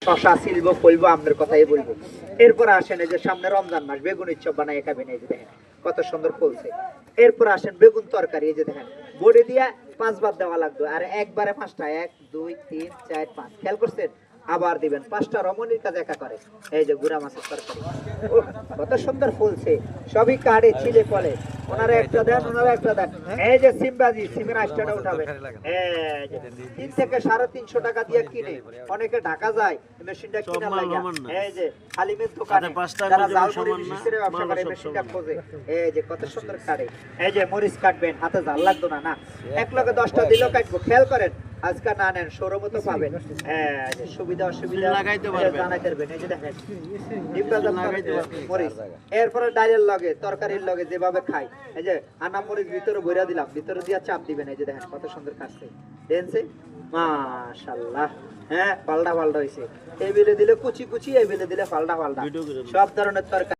শশা সিলবো ফলবো আপনার কথাই বলবো। এরপর আসেন এই যে সামনে রমজান মাস, বেগুনের চপ বানাই খাবেন, এই যে দেখেন কত সুন্দর ফলছে। এরপর আসেন বেগুন তরকারি, এই যে দেখেন বড়ি দিয়া 5 বার দেওয়া লাগবে, আর একবারে 5টা, 1 2 3 4 5, খেয়াল করছেন? আবার দিবেন 5টা, রমণীর কাজ একা করে। এই যে গুড়া মাছের তরকারি, ওহ, কত সুন্দর ফুলছে, সবই কাড়ে ছিলে ফলে। ওনারা একটা দেন, ওনারা একটা দেন। এই যে সিমবাজি, সিমের আইসটা উঠাবে, এই যে 3 থেকে 350 টাকা দিয়ে কিনে অনেকে ঢাকা যায় মেশিনটা কিনা লাগা। এই যে হালিমের দোকানে যারা জাল মরিচ মিশ্রে ব্যবসা করে মেশিনটা খোঁজে, এই যে কত সুন্দর কাটে। এই যে মরিচ কাটবেন, হাতে জাল লাগতো না, না এক লগে 10টা দিলেও কাটবো। খেয়াল করেন, আজকে না নেন শোরুম তো পাবেন। হ্যাঁ, যে সুবিধা অসুবিধা লাগাইতে পারবেন, জানাইতে পারবেন। এই যে দেখেন মরিচ, এরপরে ডালের লগে তরকারির লগে যেভাবে খাই, এই যে আনা মরিচ ভিতরে ভইরা দিলাম, ভিতরে দিয়া চাপ দিবেন। এই যে দেখেন কত সুন্দর কাটছে, দেখেনছে? মাশাআল্লাহ। হ্যাঁ, পাল্টা পাল্টা হইছে। এই বেলে দিলে কুচি কুচি, এই বেলে দিলে পাল্টা পাল্টা, সব ধরনের তরকারি।